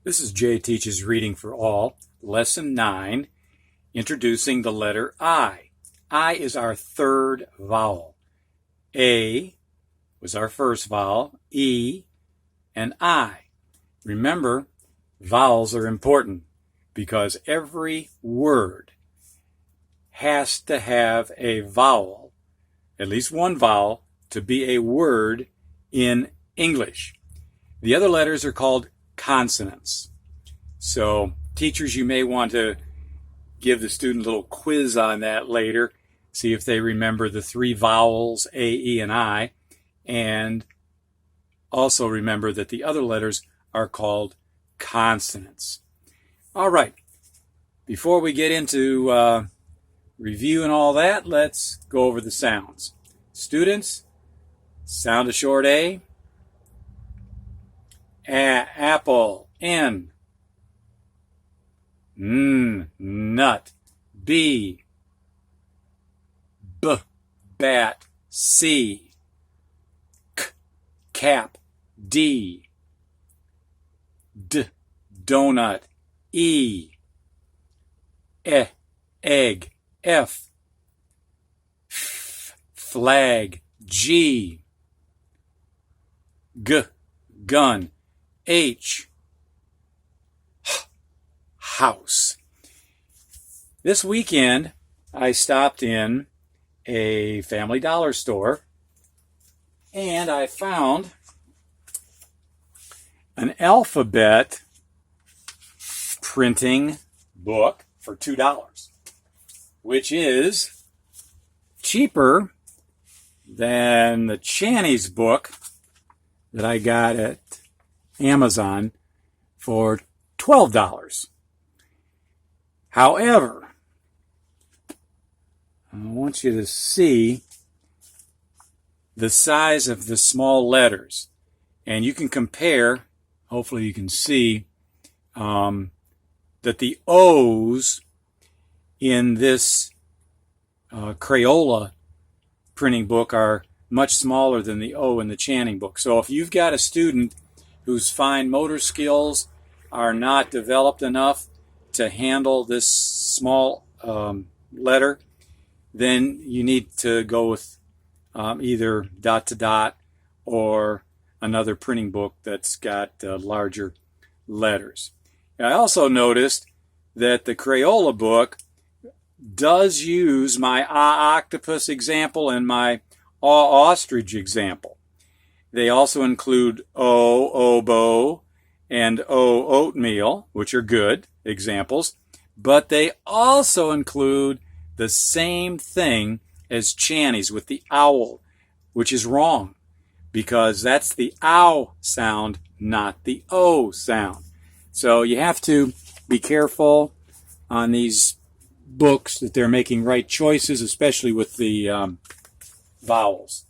This is Jay Teaches Reading for All, Lesson 9, introducing the letter I. I is our third vowel. A was our first vowel, E, and I. Remember, vowels are important because every word has to have a vowel, at least one vowel, to be a word in English. The other letters are called consonants. So teachers, you may want to give the student a little quiz on that later, see if they remember the three vowels, A, E, and I, and also remember that the other letters are called consonants. All right, before we get into review and all that, let's go over the sounds. Students, sound a short A. Apple. N. Nut. B. Bat. C. Cap. D. Donut. E. Egg. F. Flag. G. Gun. H. House. This weekend, I stopped in a Family Dollar store and I found an alphabet printing book for $2, which is cheaper than the Channy's book that I got at Amazon for $12. However, I want you to see the size of the small letters, and you can compare, hopefully you can see that the O's in this Crayola printing book are much smaller than the O in the Channing book. So if you've got a student whose fine motor skills are not developed enough to handle this small letter, then you need to go with either dot to dot or another printing book that's got larger letters. I also noticed that the Crayola book does use my octopus example and my ostrich example. They also include oboe and oatmeal, which are good examples, but they also include the same thing as Channy's with the owl, which is wrong because that's the ow sound, not the O sound. So you have to be careful on these books that they're making right choices, especially with the vowels.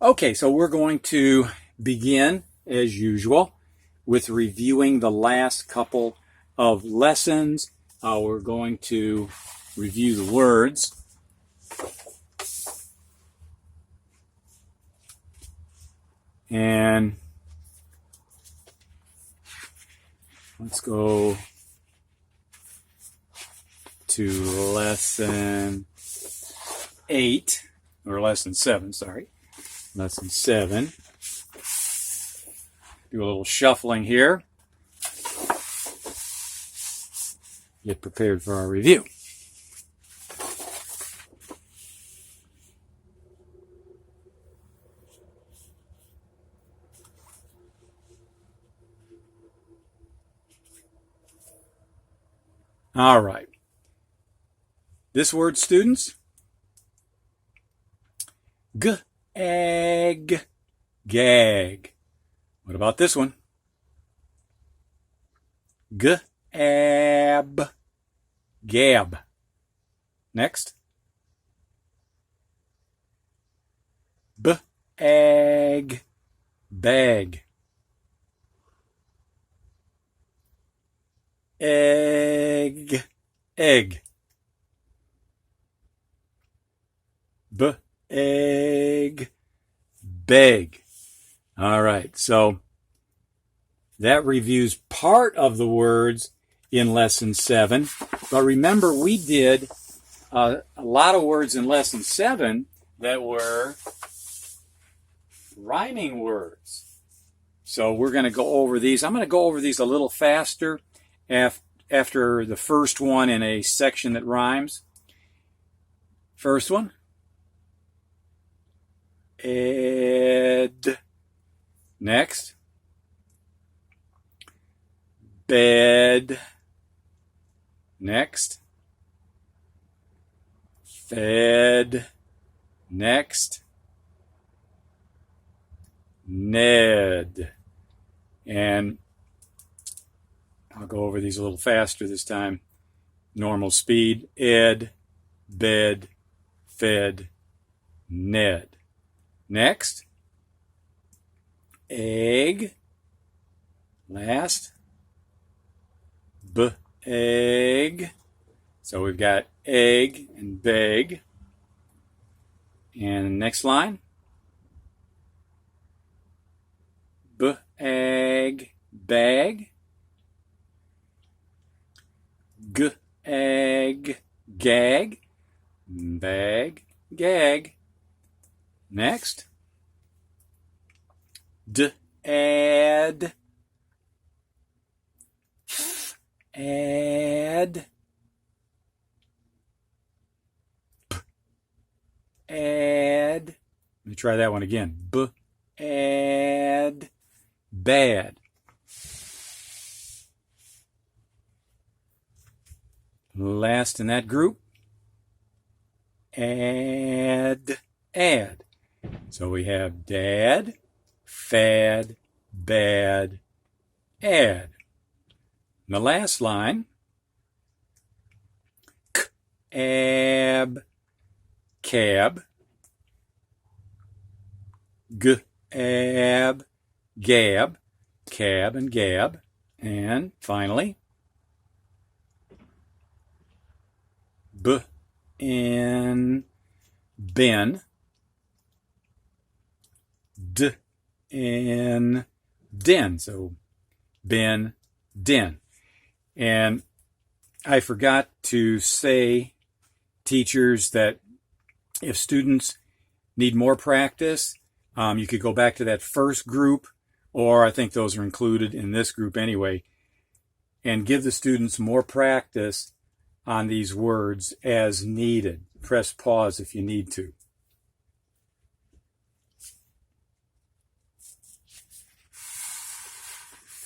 Okay, so we're going to begin, as usual, with reviewing the last couple of lessons. We're going to review the words. And let's go to lesson 8, or lesson 7, sorry. Lesson 7. Do a little shuffling here. Get prepared for our review. All right. This word, students, egg, gag. What about this one? Ab, gab. Next. Egg, bag. Egg, egg. Egg, beg. All right, so That reviews part of the words in Lesson 7. But remember, we did a lot of words in Lesson 7 that were rhyming words. So we're going to go over these. I'm going to go over these a little faster after the first one in a section that rhymes. First one. Ed. Next. Bed. Next. Fed. Next. Ned. And I'll go over these a little faster this time. Normal speed. Ed, bed, fed, Ned. Next. Egg. Last. Egg. So we've got egg and beg. And next line. Egg, bag. Egg, gag. Bag, gag. Next. Add. Add. Add. Let me try that one again. Add. Bad. Last in that group. Add. Add. So we have dad, fad, bad, add. And the last line. Ab. Cab. Ab. Gab, cab and gab, and finally, in ben, in den. So ben, den. And I forgot to say, teachers, that if students need more practice, you could go back to that first group, or I think those are included in this group anyway, and give the students more practice on these words as needed. Press pause if you need to.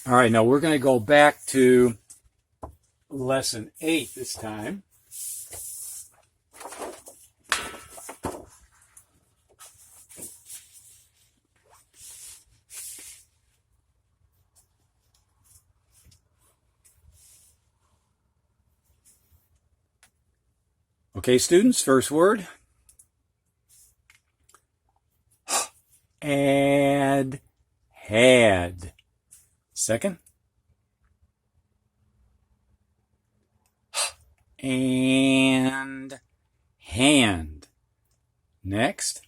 All right, now we're going to go back to Lesson 8 this time. Okay, students, first word. Add, had. Second. And, hand. Next.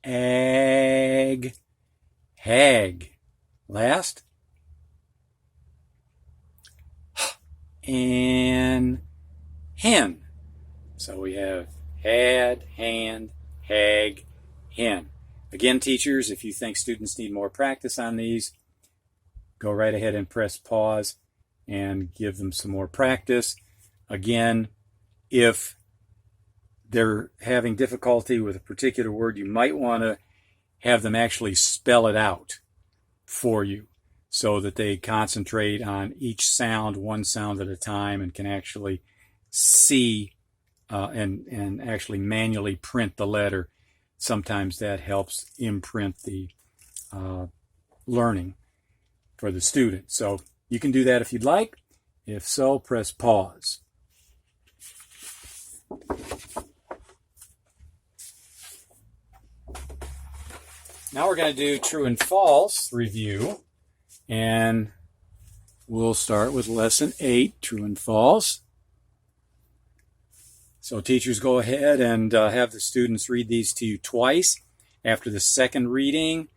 Ag, hag. Last. And hen. So we have had, hand, hag, hen. Again, teachers, if you think students need more practice on these, go right ahead and press pause and give them some more practice. Again, if they're having difficulty with a particular word, you might want to have them actually spell it out for you, so that they concentrate on each sound, one sound at a time, and can actually see and actually manually print the letter. Sometimes that helps imprint the learning for the student. So you can do that if you'd like. If so, press pause. Now we're going to do true and false review. And we'll start with Lesson 8, true and false. So teachers, go ahead and have the students read these to you twice. After the second reading,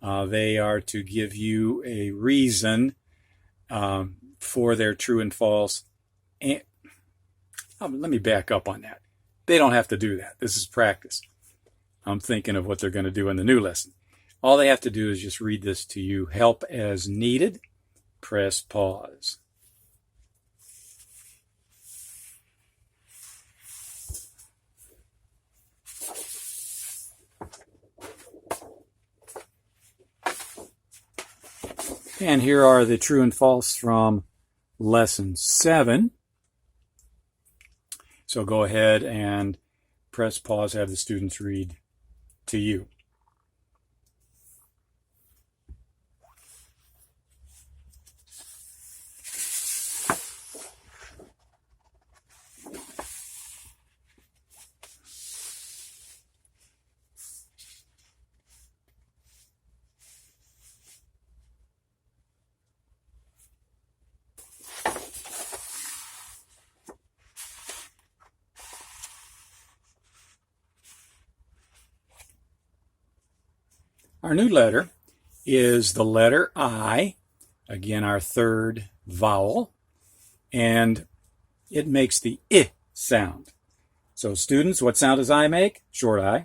they are to give you a reason for their true and false. And let me back up on that. They don't have to do that. This is practice. I'm thinking of what they're going to do in the new lesson. All they have to do is just read this to you. Help as needed. Press pause. And here are the true and false from lesson 7. So go ahead and press pause, have the students read to you. Our new letter is the letter I, again our third vowel, and it makes the I sound. So students, what sound does I make? Short I.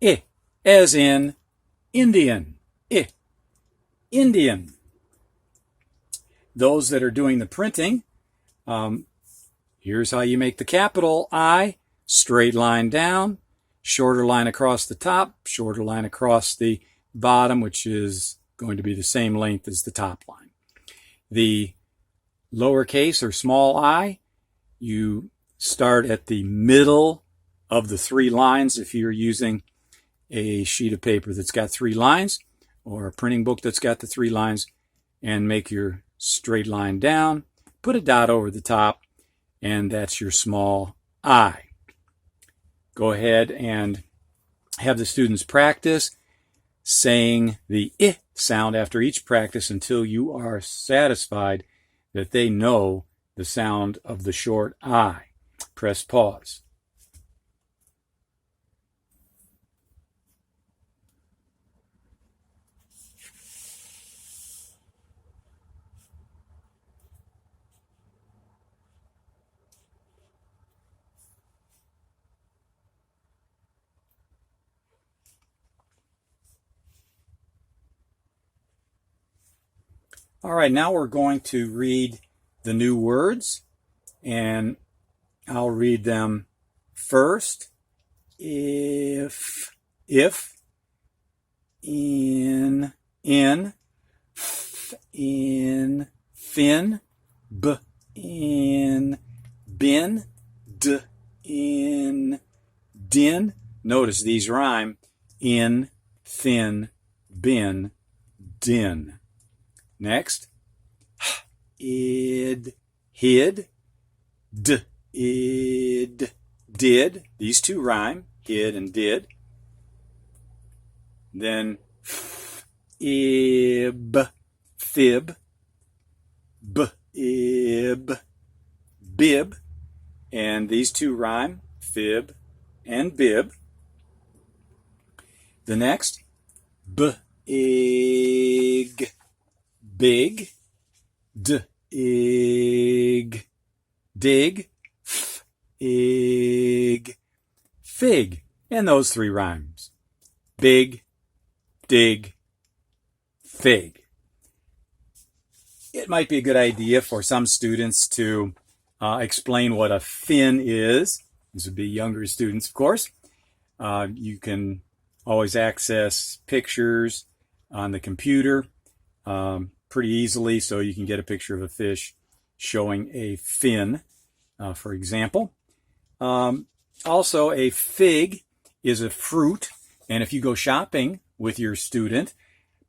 I, as in Indian. I, Indian. Those that are doing the printing, here's how you make the capital I, straight line down, shorter line across the top, shorter line across the bottom, which is going to be the same length as the top line. The lowercase or small I, you start at the middle of the 3 lines if you're using a sheet of paper that's got 3 lines, or a printing book that's got the 3 lines, and make your straight line down, put a dot over the top, and that's your small I. Go ahead and have the students practice saying the I sound after each practice until you are satisfied that they know the sound of the short I. Press pause. All right, now we're going to read the new words, and I'll read them first. If, in, f, in, fin, b, in, bin, d, in, din. Notice these rhyme: in, thin, bin, din. Next, id, hid, d, id, did. These 2 rhyme, hid and did. Then, ib, fib, ib, bib. And these 2 rhyme, fib and bib. The next, big, big, dig, dig, fig, fig. And those 3 rhymes. Big, dig, fig. It might be a good idea for some students to explain what a fin is. These would be younger students, of course. You can always access pictures on the computer pretty easily, so you can get a picture of a fish showing a fin, for example. Also, a fig is a fruit, and if you go shopping with your student,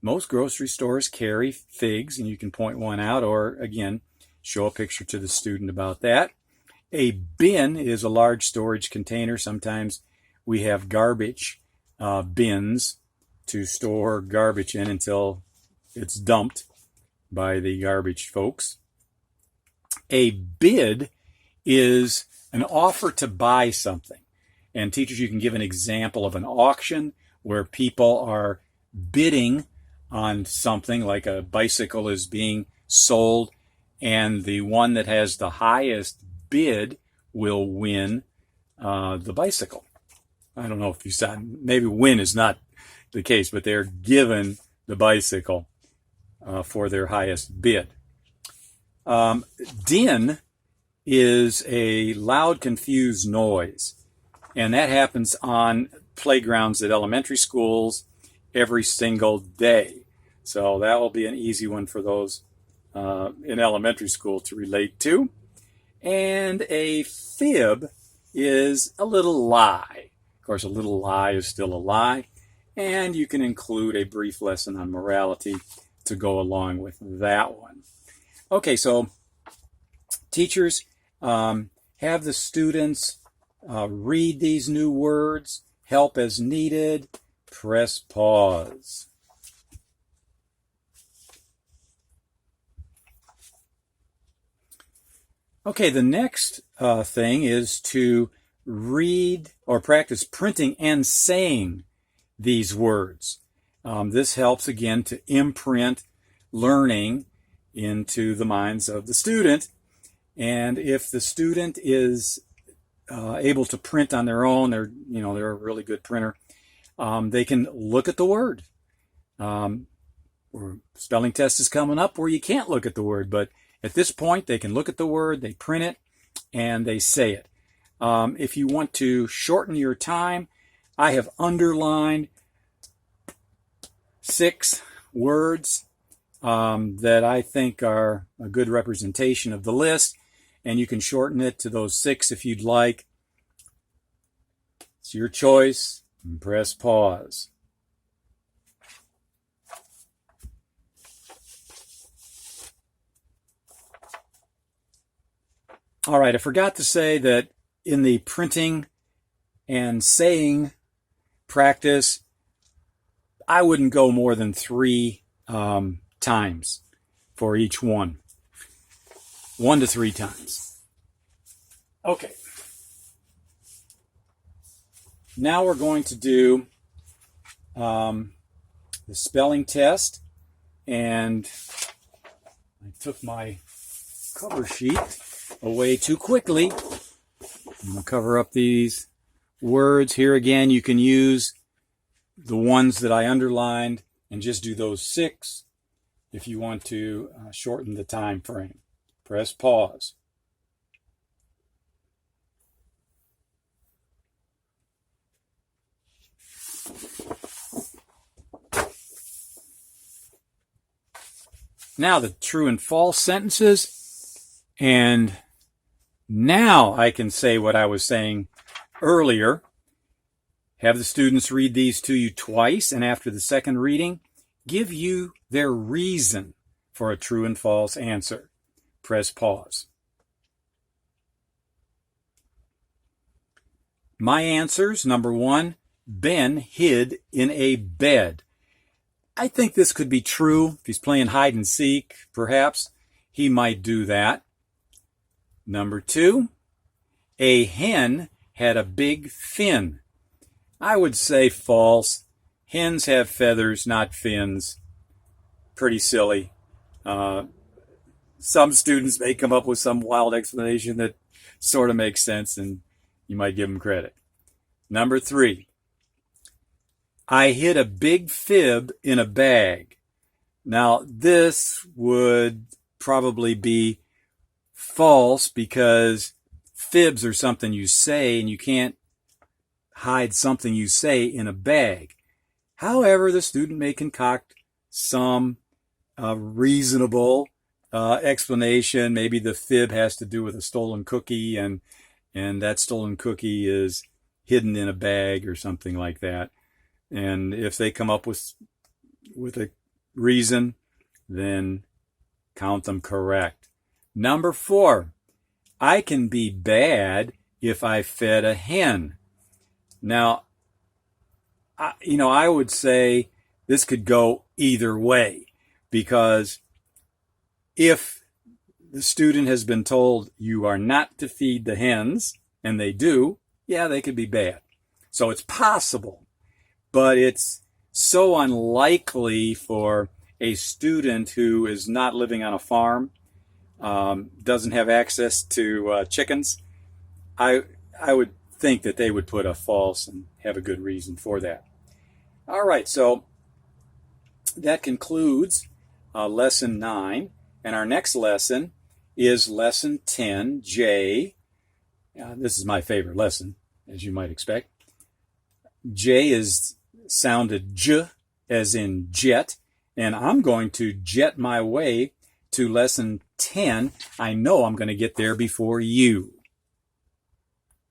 most grocery stores carry figs, and you can point one out, or again, show a picture to the student about that. A bin is a large storage container. Sometimes we have garbage bins to store garbage in until it's dumped by the garbage folks. A bid is an offer to buy something. And teachers, you can give an example of an auction where people are bidding on something, like a bicycle is being sold, and the one that has the highest bid will win the bicycle. I don't know if you saw, maybe win is not the case, but they're given the bicycle for their highest bid. Din is a loud, confused noise, and that happens on playgrounds at elementary schools every single day. So that will be an easy one for those in elementary school to relate to. And a fib is a little lie. Of course, a little lie is still a lie. And you can include a brief lesson on morality to go along with that one. Okay, so teachers, have the students read these new words, help as needed, press pause. Okay, the next thing is to read or practice printing and saying these words. This helps, again, to imprint learning into the minds of the student. And if the student is able to print on their own, they're a really good printer, they can look at the word. Or spelling test is coming up where you can't look at the word, but at this point they can look at the word, they print it, and they say it. If you want to shorten your time, I have underlined 6 words that I think are a good representation of the list, and you can shorten it to those 6 if you'd like. It's your choice. And press pause. All right, I forgot to say that in the printing and saying practice, I wouldn't go more than 3 times for each one. 1 to 3 times. Okay. Now we're going to do the spelling test, and I took my cover sheet away too quickly. I'm going to cover up these words. Here again, you can use the ones that I underlined and just do those 6 if you want to shorten the time frame. Press pause. Now the true and false sentences, and now I can say what I was saying earlier. Have the students read these to you twice, and after the second reading, give you their reason for a true and false answer. Press pause. My answers, number 1, Ben hid in a bed. I think this could be true. If he's playing hide and seek, perhaps he might do that. Number 2, a hen had a big fin. I would say false. Hens have feathers, not fins. Pretty silly. Some students may come up with some wild explanation that sort of makes sense, and you might give them credit. Number 3, I hid a big fib in a bag. Now, this would probably be false because fibs are something you say, and you can't hide something you say in a bag. However, the student may concoct some reasonable explanation. Maybe the fib has to do with a stolen cookie, and that stolen cookie is hidden in a bag or something like that. And if they come up with a reason, then count them correct. Number 4, I can be bad if I fed a hen. Now, I would say this could go either way, because if the student has been told you are not to feed the hens, and they do, yeah, they could be bad. So it's possible, but it's so unlikely for a student who is not living on a farm, doesn't have access to chickens. I would think that they would put a false and have a good reason for that. All right, so that concludes lesson 9, and our next lesson is lesson 10J. This is my favorite lesson, as you might expect. J is sounded J, as in jet, and I'm going to jet my way to lesson 10. I know I'm going to get there before you.